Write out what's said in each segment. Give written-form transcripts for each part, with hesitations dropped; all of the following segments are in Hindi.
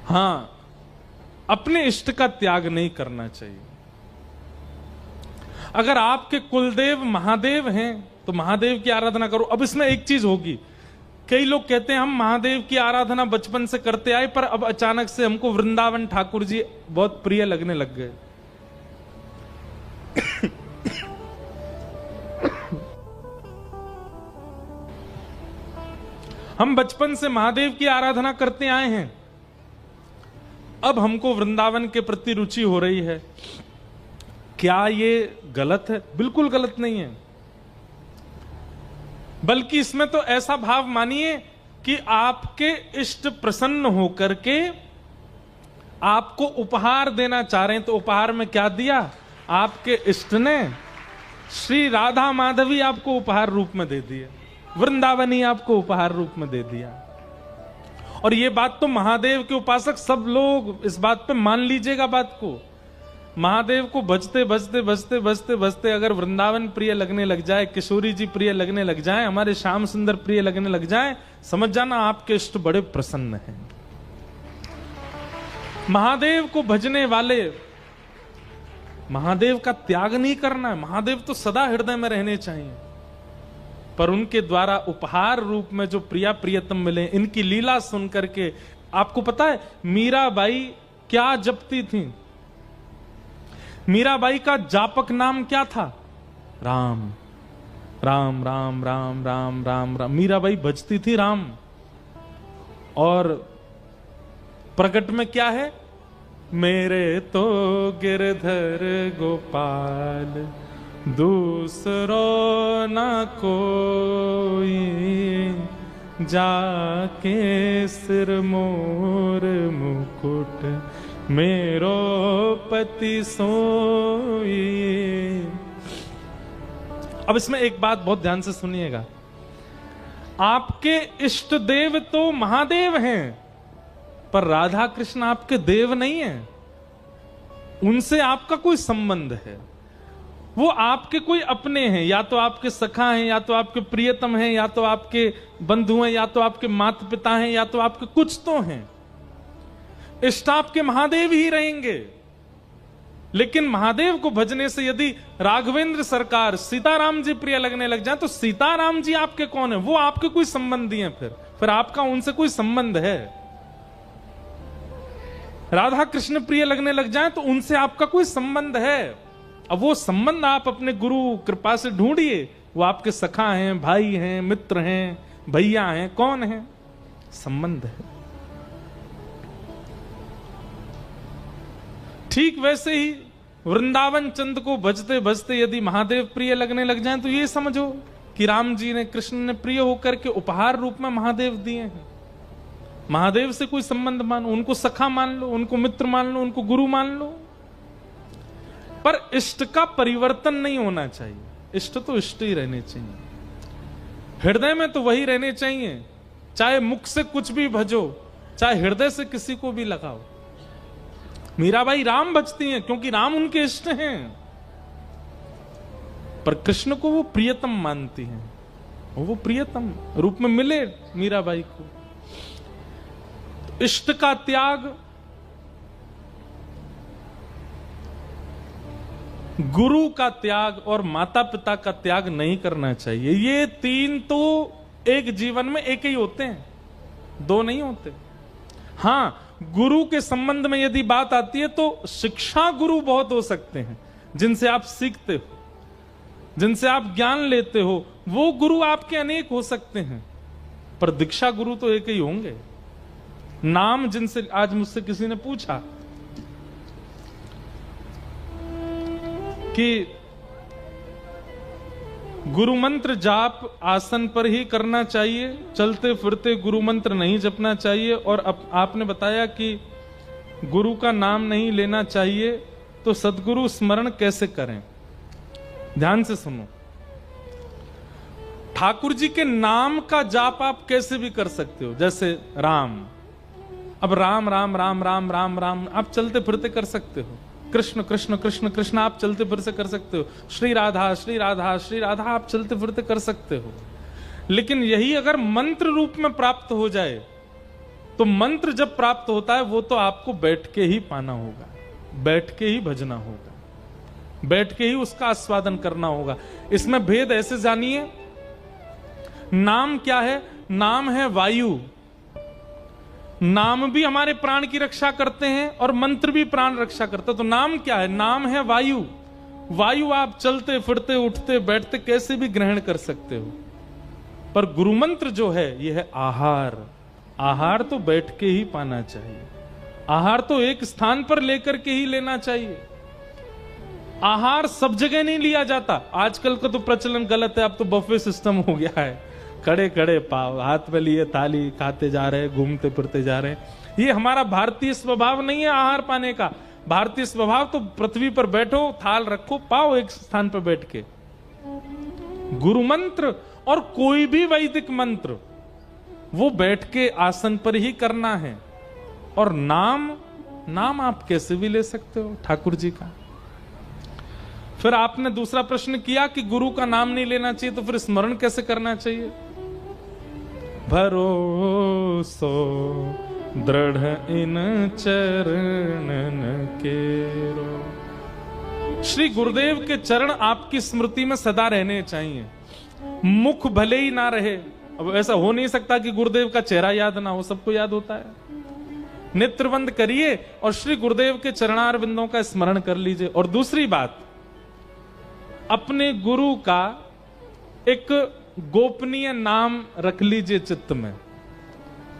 हां, अपने इष्ट का त्याग नहीं करना चाहिए। अगर आपके कुलदेव महादेव हैं तो महादेव की आराधना करो। अब इसमें एक चीज होगी, कई लोग कहते हैं हम महादेव की आराधना बचपन से करते आए, पर अब अचानक से हमको वृंदावन ठाकुर जी बहुत प्रिय लगने लग गए। हम बचपन से महादेव की आराधना करते आए हैं, अब हमको वृंदावन के प्रति रुचि हो रही है। क्या ये गलत है? बिल्कुल गलत नहीं है, बल्कि इसमें तो ऐसा भाव मानिए कि आपके इष्ट प्रसन्न होकर के आपको उपहार देना चाह रहे हैं। तो उपहार में क्या दिया? आपके इष्ट ने श्री राधा माधवी आपको उपहार रूप में दे दिए, वृंदावनी आपको उपहार रूप में दे दिया। और ये बात तो महादेव के उपासक सब लोग इस बात पे मान लीजिएगा बात को। महादेव को भजते भजते भजते भजते भजते अगर वृंदावन प्रिय लगने लग जाए, किशोरी जी प्रिय लगने लग जाए, हमारे श्याम सुंदर प्रिय लगने लग जाए, समझ जाना आपके इष्ट बड़े प्रसन्न हैं। महादेव को भजने वाले, महादेव का त्याग नहीं करना है। महादेव तो सदा हृदय में रहने चाहिए, पर उनके द्वारा उपहार रूप में जो प्रिया प्रियतम मिले, इनकी लीला सुन करके। आपको पता है मीराबाई क्या जपती थी? मीराबाई का जापक नाम क्या था? राम राम राम राम राम राम राम। मीराबाई भजती थी राम। और प्रकट में क्या है? मेरे तो गिरधर गोपाल दूसरो न कोई, जाके सिर मोर मुकुट मेरो पति सोई। अब इसमें एक बात बहुत ध्यान से सुनिएगा, आपके इष्ट देव तो महादेव हैं, पर राधा कृष्ण आपके देव नहीं हैं। उनसे आपका कोई संबंध है, वो आपके कोई अपने हैं, या तो आपके सखा हैं, या तो आपके प्रियतम हैं, या तो आपके बंधु हैं, या तो आपके माता पिता हैं, या तो आपके कुछ तो हैं। इष्ट आपके महादेव ही रहेंगे। लेकिन महादेव को भजने से यदि राघवेंद्र सरकार सीताराम जी प्रिय लगने लग जाए, तो सीताराम जी आपके कौन है? वो आपके कोई संबंधी हैं। फिर आपका उनसे कोई संबंध है। राधा कृष्ण प्रिय लगने लग जाए तो उनसे आपका कोई संबंध है। अब वो संबंध आप अपने गुरु कृपा से ढूंढिए। वो आपके सखा हैं, भाई हैं, मित्र हैं, भैया हैं, कौन है? संबंध है। ठीक वैसे ही वृंदावन चंद को भजते भजते यदि महादेव प्रिय लगने लग जाएं, तो ये समझो कि राम जी ने, कृष्ण ने प्रिय होकर के उपहार रूप में महादेव दिए हैं। महादेव से कोई संबंध मानो, उनको सखा मान लो, उनको मित्र मान लो, उनको गुरु मान लो, पर इष्ट का परिवर्तन नहीं होना चाहिए। इष्ट तो इष्ट ही रहने चाहिए, हृदय में तो वही रहने चाहिए। चाहे मुख से कुछ भी भजो, चाहे हृदय से किसी को भी लगाओ। मीराबाई राम भजती हैं क्योंकि राम उनके इष्ट हैं, पर कृष्ण को वो प्रियतम मानती हैं। वो प्रियतम रूप में मिले मीराबाई को। इष्ट का त्याग, गुरु का त्याग और माता पिता का त्याग नहीं करना चाहिए। ये तीन तो एक जीवन में एक ही होते हैं, दो नहीं होते। हां, गुरु के संबंध में यदि बात आती है तो शिक्षा गुरु बहुत हो सकते हैं, जिनसे आप सीखते हो, जिनसे आप ज्ञान लेते हो। वो गुरु आपके अनेक हो सकते हैं, पर दीक्षा गुरु तो एक ही होंगे। नाम जिनसे, आज मुझसे किसी ने पूछा कि गुरु मंत्र जाप आसन पर ही करना चाहिए, चलते फिरते गुरु मंत्र नहीं जपना चाहिए, और आपने बताया कि गुरु का नाम नहीं लेना चाहिए, तो सद्गुरु स्मरण कैसे करें? ध्यान से सुनो। ठाकुर जी के नाम का जाप आप कैसे भी कर सकते हो, जैसे राम। अब राम राम राम राम राम राम आप चलते फिरते कर सकते हो। कृष्ण कृष्ण कृष्ण कृष्ण आप चलते फिरते कर सकते हो। श्री राधा श्री राधा श्री राधा आप चलते फिरते कर सकते हो। लेकिन यही अगर मंत्र रूप में प्राप्त हो जाए तो मंत्र जब प्राप्त होता है वो तो आपको बैठ के ही पाना होगा, बैठ के ही भजना होगा, बैठ के ही उसका आस्वादन करना होगा। इसमें भेद ऐसे जानिए, नाम क्या है? नाम है वायु। नाम भी हमारे प्राण की रक्षा करते हैं और मंत्र भी प्राण रक्षा करते हैं। तो नाम क्या है? नाम है वायु। वायु आप चलते फिरते उठते बैठते कैसे भी ग्रहण कर सकते हो। पर गुरु मंत्र जो है यह है आहार। आहार तो बैठ के ही पाना चाहिए, आहार तो एक स्थान पर लेकर के ही लेना चाहिए। आहार सब जगह नहीं लिया जाता। आजकल का तो प्रचलन गलत है, अब तो बफे सिस्टम हो गया है, खड़े खड़े पाव हाथ में लिए थाली खाते जा रहे हैं, घूमते फिरते जा रहे हैं। ये हमारा भारतीय स्वभाव नहीं है आहार पाने का। भारतीय स्वभाव तो पृथ्वी पर बैठो, थाल रखो, पाओ एक स्थान पर बैठ के। गुरु मंत्र और कोई भी वैदिक मंत्र वो बैठ के आसन पर ही करना है। और नाम आप कैसे भी ले सकते हो ठाकुर जी का। फिर आपने दूसरा प्रश्न किया कि गुरु का नाम नहीं लेना चाहिए, तो फिर स्मरण कैसे करना चाहिए? भरोसो दृढ़ इन चरणन केरो। श्री गुरुदेव के चरण आपकी स्मृति में सदा रहने चाहिए। मुख भले ही ना रहे, अब ऐसा हो नहीं सकता कि गुरुदेव का चेहरा याद ना हो, सबको याद होता है। नेत्र बंद करिए और श्री गुरुदेव के चरणार बिंदों का स्मरण कर लीजिए। और दूसरी बात, अपने गुरु का एक गोपनीय नाम रख लीजिए चित्त में।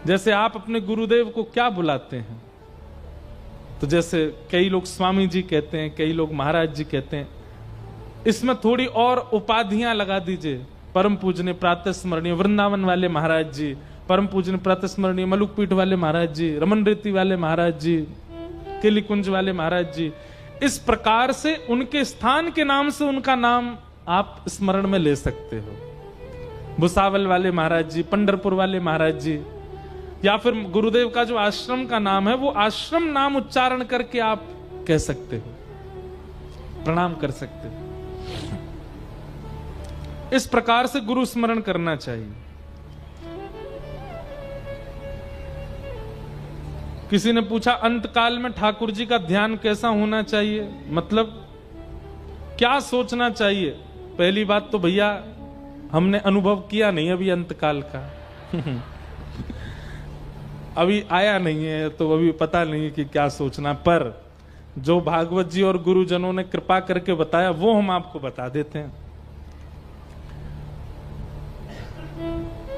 जैसे आप अपने गुरुदेव को क्या बुलाते हैं? तो जैसे कई लोग स्वामी जी कहते हैं, कई लोग महाराज जी कहते हैं। इसमें थोड़ी और उपाधियां लगा दीजिए। परम पूजनीय प्रातः स्मरणीय वृंदावन वाले महाराज जी, परम पूजनीय प्रातः स्मरणीय मलुक पीठ वाले महाराज जी, रमन रेती वाले महाराज जी, केली कुंज वाले महाराज जी। इस प्रकार से उनके स्थान के नाम से उनका नाम आप स्मरण में ले सकते हो। भुसावल वाले महाराज जी, पंढरपुर वाले महाराज जी, या फिर गुरुदेव का जो आश्रम का नाम है वो आश्रम नाम उच्चारण करके आप कह सकते हो, प्रणाम कर सकते हो। इस प्रकार से गुरु स्मरण करना चाहिए। किसी ने पूछा अंत काल में ठाकुर जी का ध्यान कैसा होना चाहिए, मतलब क्या सोचना चाहिए? पहली बात तो भैया हमने अनुभव किया नहीं अभी अंत काल का अभी आया नहीं है तो अभी पता नहीं है कि क्या सोचना। पर जो भागवत जी और गुरुजनों ने कृपा करके बताया वो हम आपको बता देते हैं।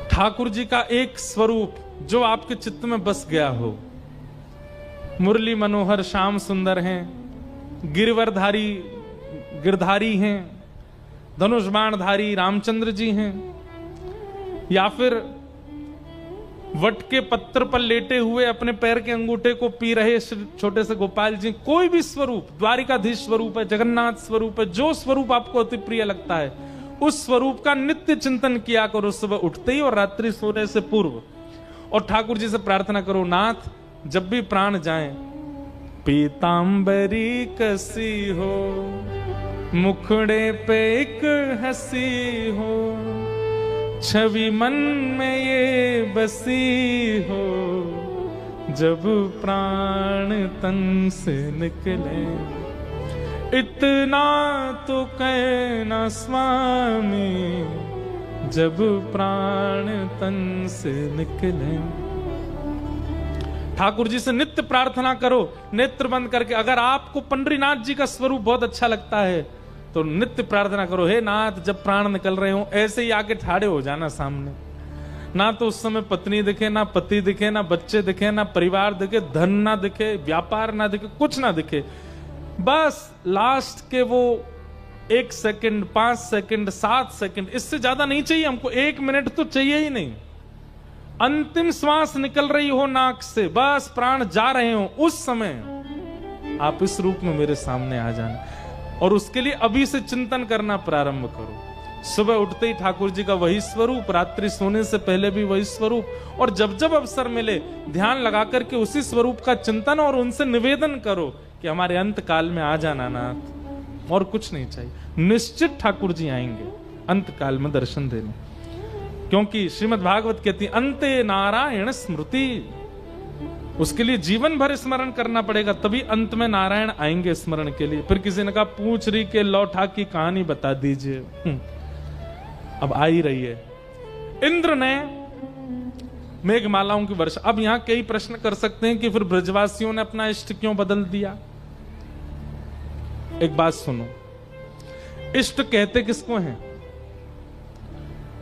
ठाकुर जी का एक स्वरूप जो आपके चित्त में बस गया हो। मुरली मनोहर श्याम सुंदर हैं, गिरवरधारी गिरधारी हैं, धनुष बाणधारी रामचंद्र जी हैं, या फिर वट के पत्थर पर लेटे हुए अपने पैर के अंगूठे को पी रहे छोटे से गोपाल जी। कोई भी स्वरूप, द्वारिकाधीश स्वरूप है, जगन्नाथ स्वरूप है, जो स्वरूप आपको अति प्रिय लगता है उस स्वरूप का नित्य चिंतन किया करो सुबह उठते ही और रात्रि सोने से पूर्व। और ठाकुर जी से प्रार्थना करो, नाथ जब भी प्राण जाए पीतांबरी कसी हो, मुखड़े पे एक हंसी हो, छवि मन में ये बसी हो, जब प्राण तन से निकले। इतना तो कहना स्वामी, जब प्राण तन से निकले। ठाकुर जी से नित्य प्रार्थना करो नेत्र बंद करके। अगर आपको पंडरीनाथ जी का स्वरूप बहुत अच्छा लगता है तो नित्य प्रार्थना करो, हे नाथ जब प्राण निकल रहे हो ऐसे ही आके ठाड़े हो जाना सामने। ना तो उस समय पत्नी दिखे, ना पति दिखे, ना बच्चे दिखे, ना परिवार दिखे, धन ना दिखे, व्यापार ना दिखे, कुछ ना दिखे। बस लास्ट के वो 1 सेकंड, 5 सेकंड, 7 सेकंड, इससे ज्यादा नहीं चाहिए हमको। 1 मिनट तो चाहिए ही नहीं। अंतिम श्वास निकल रही हो नाक से, बस प्राण जा रहे हो, उस समय आप इस रूप में मेरे सामने आ जाना। और उसके लिए अभी से चिंतन करना प्रारंभ करो। सुबह उठते ही ठाकुर जी का वही स्वरूप, रात्रि सोने से पहले भी वही स्वरूप, और जब जब अवसर मिले ध्यान लगा करके उसी स्वरूप का चिंतन और उनसे निवेदन करो कि हमारे अंत काल में आ जाना नाथ। और कुछ नहीं चाहिए, निश्चित ठाकुर जी आएंगे अंत काल में दर्शन देने। क्योंकि श्रीमद् भागवत कहती अंते नारायण स्मृति, उसके लिए जीवन भर स्मरण करना पड़ेगा, तभी अंत में नारायण आएंगे स्मरण के लिए। फिर किसी ने कहा पूछ रही के लौठा की कहानी बता दीजिए। अब आ ही रही है। इंद्र ने मेघमालाओं की वर्षा। अब यहां कई प्रश्न कर सकते हैं कि फिर ब्रजवासियों ने अपना इष्ट क्यों बदल दिया। एक बात सुनो, इष्ट कहते किसको हैं?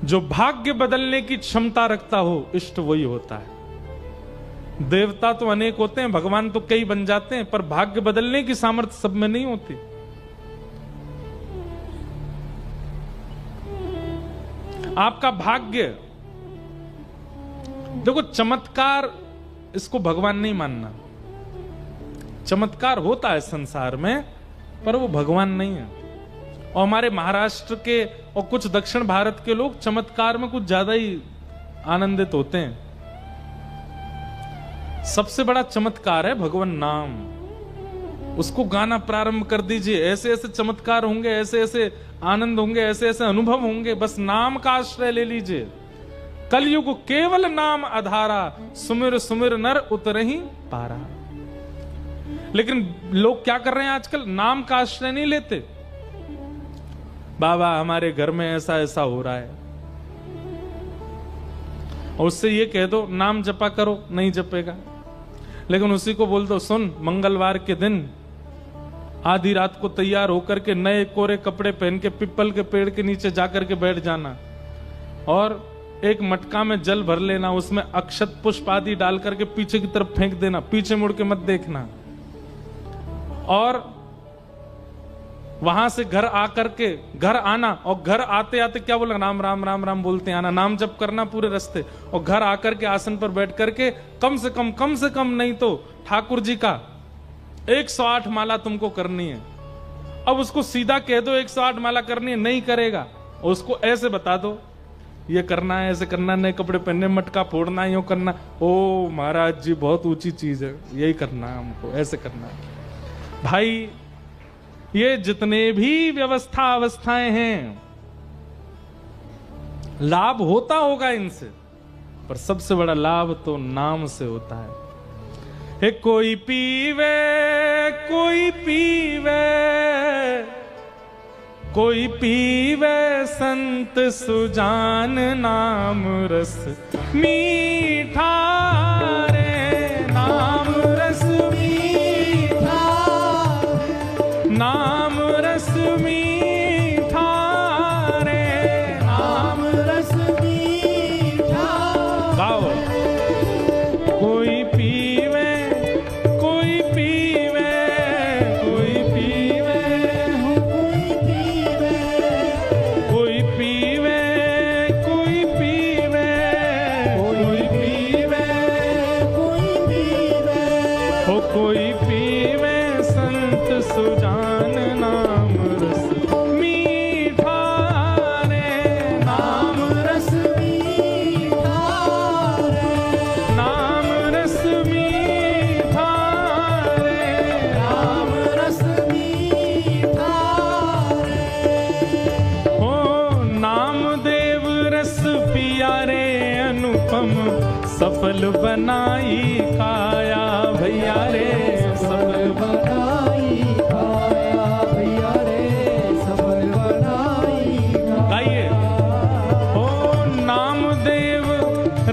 जो भाग्य बदलने की क्षमता रखता हो, इष्ट वही होता है। देवता तो अनेक होते हैं, भगवान तो कई बन जाते हैं, पर भाग्य बदलने की सामर्थ्य सब में नहीं होती। आपका भाग्य, देखो चमत्कार, इसको भगवान नहीं मानना। चमत्कार होता है संसार में, पर वो भगवान नहीं है। और हमारे महाराष्ट्र के और कुछ दक्षिण भारत के लोग चमत्कार में कुछ ज्यादा ही आनंदित होते हैं। सबसे बड़ा चमत्कार है भगवान नाम। उसको गाना प्रारंभ कर दीजिए, ऐसे ऐसे चमत्कार होंगे, ऐसे ऐसे आनंद होंगे, ऐसे ऐसे अनुभव होंगे। बस नाम का आश्रय ले लीजिए। कलयुग केवल नाम आधारा, सुमिर सुमिर नर उतरहि पारा। लेकिन लोग क्या कर रहे हैं आजकल? नाम का आश्रय नहीं लेते। बाबा हमारे घर में ऐसा ऐसा हो रहा है, और उससे ये कह दो नाम जपा करो, नहीं जपेगा। लेकिन उसी को बोल दो सुन, मंगलवार के दिन आधी रात को तैयार होकर के नए कोरे कपड़े पहन के पिपल के पेड़ के नीचे जाकर के बैठ जाना, और एक मटका में जल भर लेना, उसमें अक्षत पुष्प आदि डाल करके पीछे की तरफ फेंक देना, पीछे मुड़ के मत देखना। और वहां से घर आकर के घर आना, और घर आते आते क्या बोला? राम राम राम राम बोलते आना, नाम जप करना पूरे रास्ते। और घर आकर के आसन पर बैठ करके कम से कम नहीं तो ठाकुर जी का 108 माला तुमको करनी है। अब उसको सीधा कह दो 108 माला करनी है, नहीं करेगा। और उसको ऐसे बता दो ये करना है, ऐसे करना, नए कपड़े पहनने, मटका फोड़ना, यूं करना। ओ महाराज जी बहुत ऊंची चीज है, यही करना है हमको, ऐसे करना है। भाई ये जितने भी अवस्थाएं हैं, लाभ होता होगा इनसे, पर सबसे बड़ा लाभ तो नाम से होता है। हे कोई पीवे, कोई पीवे, कोई पीवे संत सुजान नाम रस मीठा रे, नाम रस मीठा, नाम रस मीठा रे, नाम रस मीठा। गाओ। कोई पीवे, कोई पीवे, कोई पीवे, कोई पीवे, कोई पीवे, कोई पीवे, कोई पीवे, हो कोई पीवे संत सुजान नाम रस मीठा रे, नाम रस मीठा रे, नाम रस मीठा रे, नाम रस मीठा रे। ओ नामदेव रस पिया रे अनुपम, सफल बनाई काया भैया रे, सफल बनाई काया भैया रे, सफल बनाई। गाइए। ओ नामदेव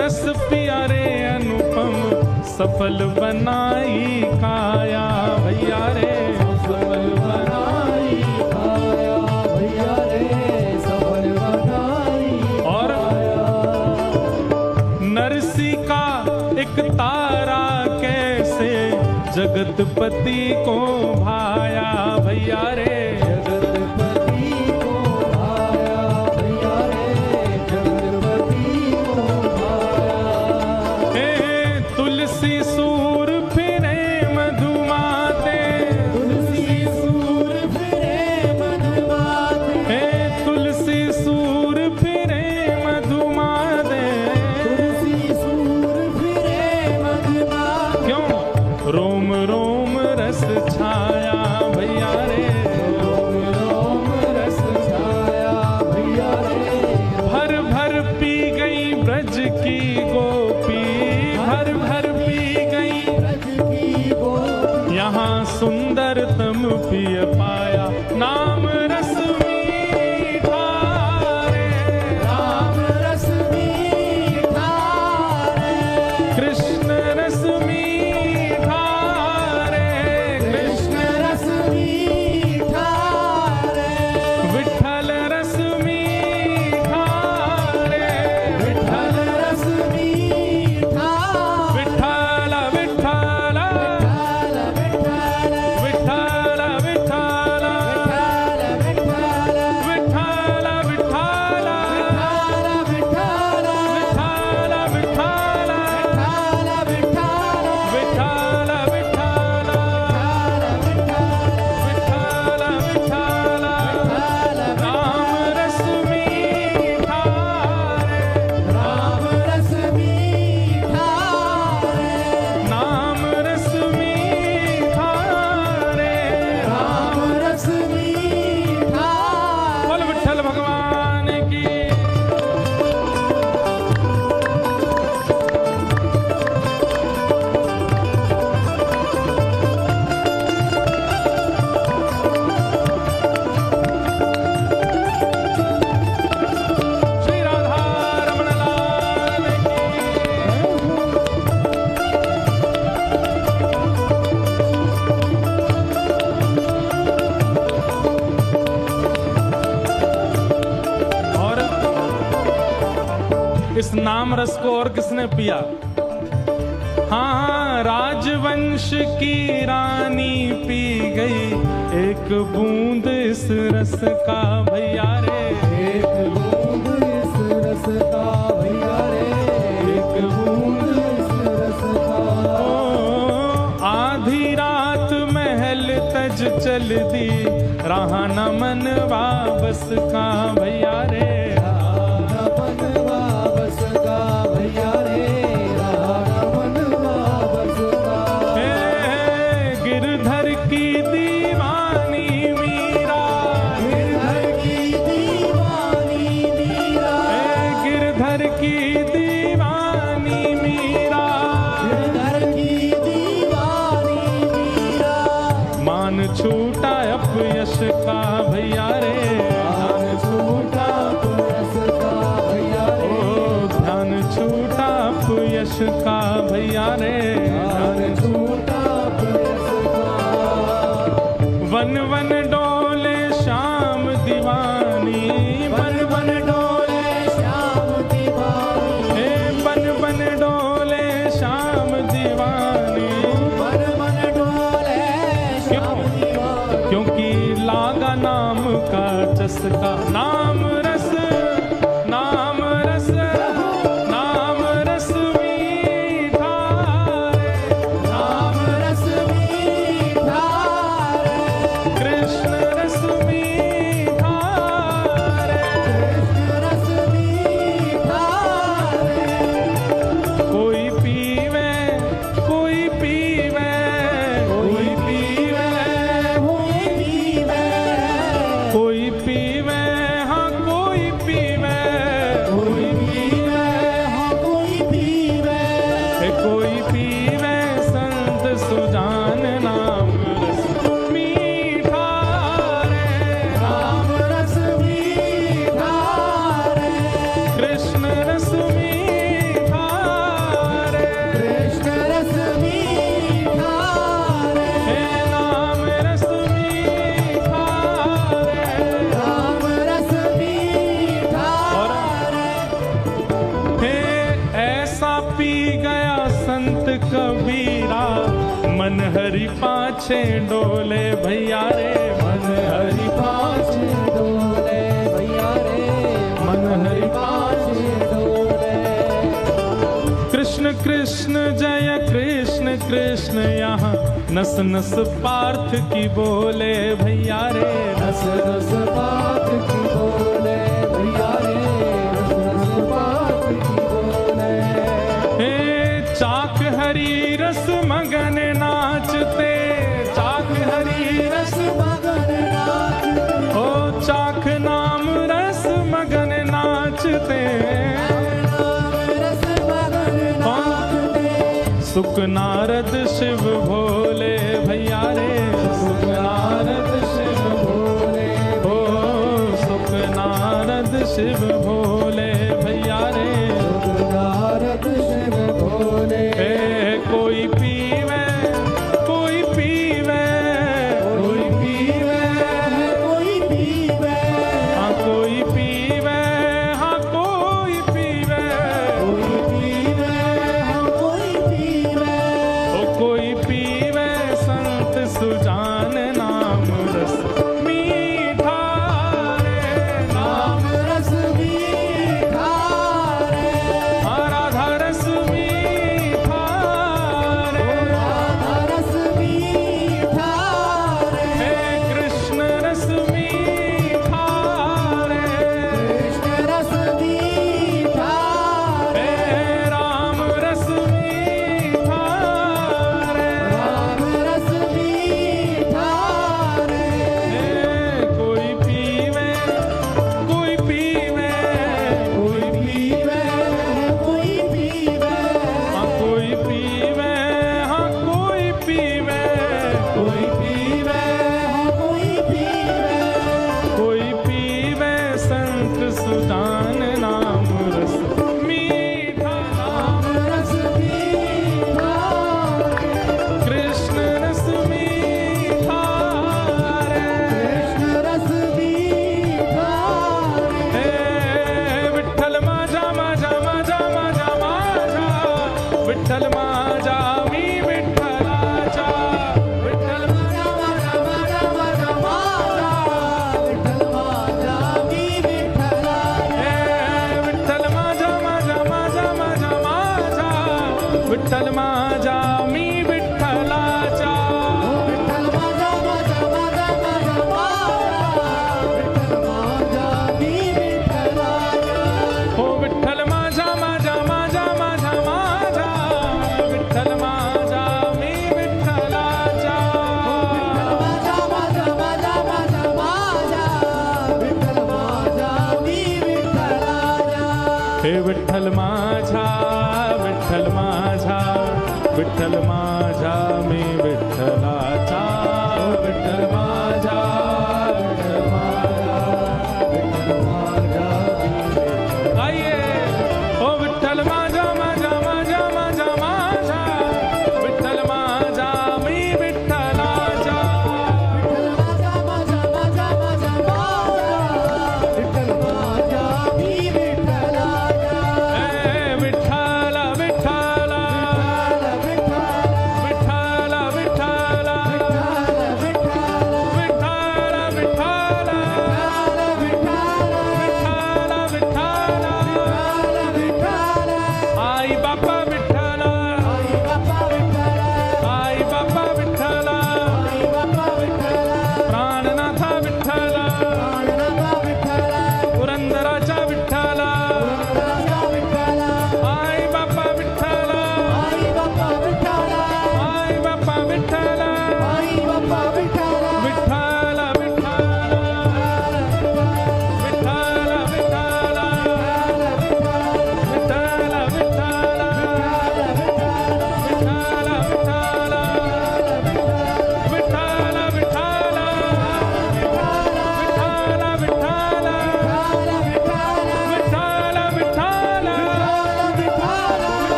रस पिया रे अनुपम, सफल बनाई काया भैया रे, सफल बनाई काया भैया रे, सफल बनाई। और नरसी का एक तारा कैसे जगतपति को भाया भैया रे, जगतपति को भाया भैया रे, जगतपति को भाया। हे तुलसी सूर फिरे मधुमाते, तुलसी सूर फिरे मधुमाते, हे तुलसी सूर फिरे मधुमाते, तुलसी सूर फिरे मधुमाते। क्यों? रोम रोम रस छाया भैया रे, रोम रोम रस छाया भैया रे। भर भर पी गई ब्रज की गोपी, भर भर पी गई अमृतम पिय पाया, नाम रस मीठा रे, राम रस मीठा रे, कृष्ण रस मीठा रे, कृष्ण रस मीठा रे, विठ्ठल रस मीठा रे, विठ्ठल रस मीठा, विठ्ठल विठ्ठल विठ्ठल विठ्ठल विठ्ठल विठ्ठल विठ्ठल विठ्ठल विठ्ठल विठ्ठल विठ्ठल विठ्ठल विठ्ठल विठ्ठल इस नाम रस को और किसने पिया? हाँ, राजवंश की रानी पी गई एक बूंद इस रस का भैया रे, एक बूंद इस रस का भैया रे, एक बूंद इस रस का। ओ, आधी रात महल तज चल दी, रहा न मनवा बस का भैया रे, गिरधर की दीवानी मीरा, गिरधर की दीवानी मीरा, गिरधर की दीवानी मीरा, गिरधर की दीवानी मीरा, मान छूटा अपयश का भैया रे, ध्यान छूटा अपयश का भैया रे, ध्यान छूटा अपयश का भैया रे, ध्यान छूटा अपयश का। वन वन डोले श्याम दीवानी, वन वन डोले श्याम दीवानी, वन वन डोले श्याम दीवानी, मन मन डोले श्याम दीवानी, क्योंकि लागा नाम का चस्का, नाम रस, नाम रस, नाम रस मीठा रे, राम रस मीठा रे, कृष्ण रस मीठा रे, कृष्ण रस मीठा रे, कोई पीवे, कोई पीवे, कोई पीवे, कोई पीवे, कोई पीवे, हाँ कोई पीवे, कोई पीवे, हाँ कोई पीवे, कोई पीवे संत सुजान नाम रस मीठा रे, राम रस मीठा रे, कृष्ण रस मीठा रे, कृष्ण रस मीठा रे, नाम रस मीठा रे, राम रस मीठा रे, ऐसा पी गया संत कबीरा, मन हरि पाछे डोले भैया रे, मन हरि पाछे डोले भैया रे, मन हरि पाछे डोले, कृष्ण कृष्ण जय कृष्ण कृष्ण, यहाँ नस नस पार्थ की बोले भैया रे, रस रस बात की बोले भैया रे, रस रस बात की बोले, चाक हरी रस मगन नाचते, चाक हरी रस, मगन नाचते, ओ चाक नाम रस मगन नाचते, नाम रस मगन नाचते, सुख नारद शिव भोले भैया रे, सुख सुजान नाम रस मीठा रे, नाम रस मीठा रे, राधा रस मीठा रे, राधा रस मीठा रे, हे कृष्ण रस मीठा रे, कृष्ण रस मीठा रे, हे राम रस मीठा रे, राम रस मीठा रे, हे कोई पीवे कोई पीवे कोई पीवे कोई पीवे, हाँ कोई पीवे, हाँ कोई पीवे, कोई पीवे कोई पीवे, कोई पीवे संत सुजान नाम रस मीठा, नाम रस मीठा रे, कृष्ण रस मीठा रे, कृष्ण रस मीठा रे, हे विठ्ठल माझा माझा माझा माझा माझा, विठ्ठल माझा मी विठ्ठलाचा, विठ्ठल माझा माझा माझा माझा माझा, विठ्ठल माझा मी विठ्ठलाचा, हे विठ्ठल माझा माझा माझा माझा माझा, विठ्ठल माझा मी विठ्ठलाचा, विठ्ठल माझा माझा माझा माझा माझा, विठ्ठल माझा मी विठ्ठलाचा, हो विठ्ठल माझा माझा माझा माझा माझा, विठ्ठल माझा मी विठ्ठलाचा, माझा माझा माझा माझा माझा, विठ्ठल माझा मी विठ्ठलाचा, हे विठ्ठल माझा विठ्ठल माझा, विठ्ठल माझा मी विठ्ठलाचा, विठ्ठल माझा